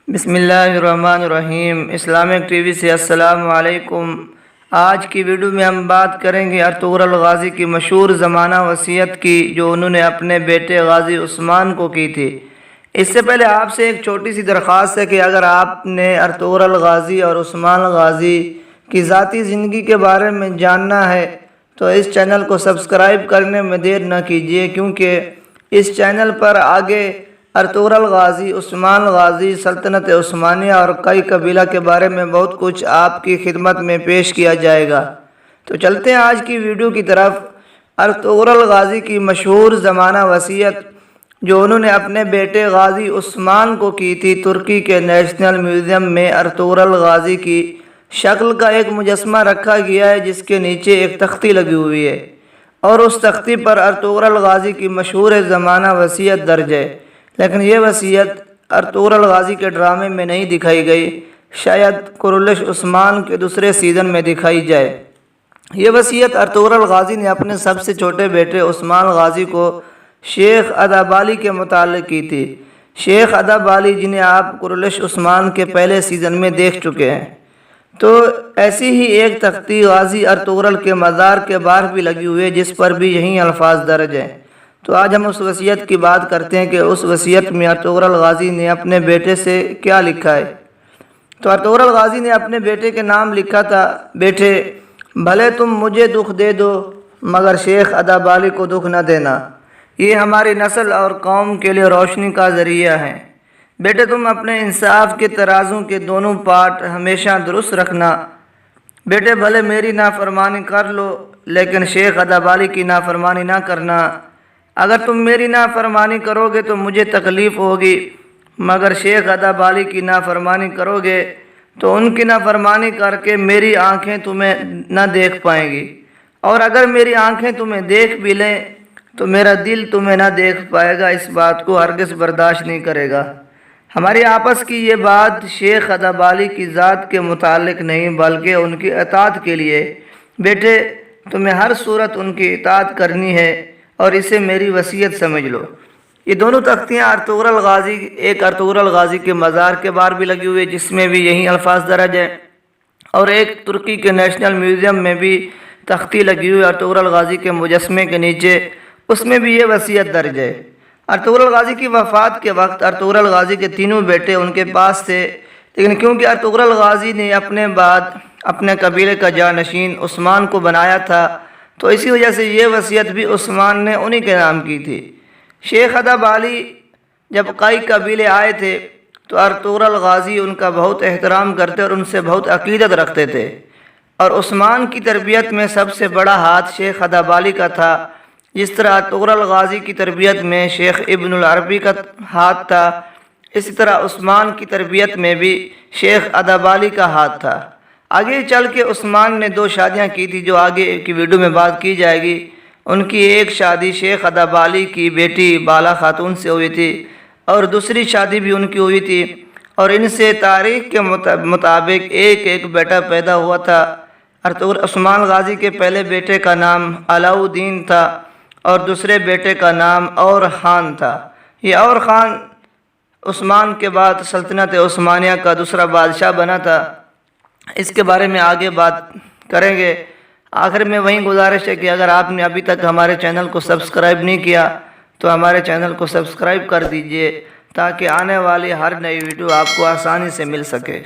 بسم اللہ الرحمن الرحیم۔ اسلامک ٹی وی سے السلام علیکم۔ آج کی ویڈیو میں ہم بات کریں گے ارطغرل غازی کی مشہور زمانہ وصیت کی جو انہوں نے اپنے بیٹے غازی عثمان کو کی تھی۔ اس سے پہلے آپ سے ایک چھوٹی سی درخواست ہے کہ اگر آپ نے ارطغرل غازی اور عثمان غازی کی ذاتی زندگی کے بارے میں جاننا ہے تو اس چینل کو سبسکرائب کرنے میں دیر نہ کیجیے، کیونکہ اس چینل پر آگے ارطغرل غازی، عثمان غازی، سلطنت عثمانیہ اور کئی قبیلہ کے بارے میں بہت کچھ آپ کی خدمت میں پیش کیا جائے گا۔ تو چلتے ہیں آج کی ویڈیو کی طرف۔ ارطغرل غازی کی مشہور زمانہ وصیت جو انہوں نے اپنے بیٹے غازی عثمان کو کی تھی، ترکی کے نیشنل میوزیم میں ارطغرل غازی کی شکل کا ایک مجسمہ رکھا گیا ہے جس کے نیچے ایک تختی لگی ہوئی ہے، اور اس تختی پر ارطغرل غازی کی مشہور زمانہ وصیت درج ہے۔ لیکن یہ وصیت ارطغرل غازی کے ڈرامے میں نہیں دکھائی گئی، شاید کرولش عثمان کے دوسرے سیزن میں دکھائی جائے۔ یہ وصیت ارطغرل غازی نے اپنے سب سے چھوٹے بیٹے عثمان غازی کو شیخ ادابالی کے متعلق کی تھی۔ شیخ ادابالی جنہیں آپ کرولش عثمان کے پہلے سیزن میں دیکھ چکے ہیں۔ تو ایسی ہی ایک تختی غازی ارطغرل کے مزار کے باہر بھی لگی ہوئی ہے جس پر بھی یہی الفاظ درج ہیں۔ تو آج ہم اس وصیت کی بات کرتے ہیں کہ اس وصیت میں ارطغرل غازی نے اپنے بیٹے سے کیا لکھا ہے۔ تو ارطغرل غازی نے اپنے بیٹے کے نام لکھا تھا: بیٹے، بھلے تم مجھے دکھ دے دو مگر شیخ ادابالی کو دکھ نہ دینا، یہ ہماری نسل اور قوم کے لیے روشنی کا ذریعہ ہے۔ بیٹے، تم اپنے انصاف کے ترازو کے دونوں پارٹ ہمیشہ درست رکھنا۔ بیٹے، بھلے میری نافرمانی کر لو لیکن شیخ ادابالی کی نافرمانی نہ کرنا۔ اگر تم میری نافرمانی کرو گے تو مجھے تکلیف ہوگی، مگر شیخ ادابالی کی نافرمانی کرو گے تو ان کی نافرمانی کر کے میری آنکھیں تمہیں نہ دیکھ پائیں گی، اور اگر میری آنکھیں تمہیں دیکھ بھی لیں تو میرا دل تمہیں نہ دیکھ پائے گا، اس بات کو ہرگز برداشت نہیں کرے گا۔ ہماری آپس کی یہ بات شیخ ادابالی کی ذات کے متعلق نہیں بلکہ ان کی اطاعت کے لیے۔ بیٹے، تمہیں ہر صورت ان کی اطاعت کرنی ہے اور اسے میری وصیت سمجھ لو۔ یہ دونوں تختیاں ایک ارطغرل غازی کے مزار کے باہر بھی لگی ہوئی ہے جس میں بھی یہی الفاظ درج ہیں، اور ایک ترکی کے نیشنل میوزیم میں بھی تختی لگی ہوئی ارطغرل غازی کے مجسمے کے نیچے، اس میں بھی یہ وصیت درج ہے۔ ارطغرل غازی کی وفات کے وقت ارطغرل غازی کے تینوں بیٹے ان کے پاس تھے، لیکن کیونکہ ارطغرل غازی نے اپنے بعد اپنے قبیلے کا جانشین عثمان کو بنایا تھا تو اسی وجہ سے یہ وصیت بھی عثمان نے انہی کے نام کی تھی۔ شیخ ادابالی جب کئی قبیلے آئے تھے تو ارطغرل غازی ان کا بہت احترام کرتے اور ان سے بہت عقیدت رکھتے تھے، اور عثمان کی تربیت میں سب سے بڑا ہاتھ شیخ ادابالی کا تھا۔ جس طرح ارطغرل غازی کی تربیت میں شیخ ابن العربی کا ہاتھ تھا، اسی طرح عثمان کی تربیت میں بھی شیخ ادابالی کا ہاتھ تھا۔ آگے چل کے عثمان نے 2 شادیاں کی تھی جو آگے کی ویڈیو میں بات کی جائے گی۔ ان کی ایک شادی شیخ ادابالی کی بیٹی بالا خاتون سے ہوئی تھی اور دوسری شادی بھی ان کی ہوئی تھی، اور ان سے تاریخ کے مطابق ایک بیٹا پیدا ہوا تھا۔ عثمان غازی کے پہلے بیٹے کا نام علاؤالدین تھا اور دوسرے بیٹے کا نام اور خان تھا۔ یہ اور خان عثمان کے بعد سلطنت عثمانیہ کا دوسرا بادشاہ بنا تھا۔ اس کے بارے میں آگے بات کریں گے۔ آخر میں وہیں گزارش ہے کہ اگر آپ نے ابھی تک ہمارے چینل کو سبسکرائب نہیں کیا تو ہمارے چینل کو سبسکرائب کر دیجئے تاکہ آنے والی ہر نئی ویڈیو آپ کو آسانی سے مل سکے۔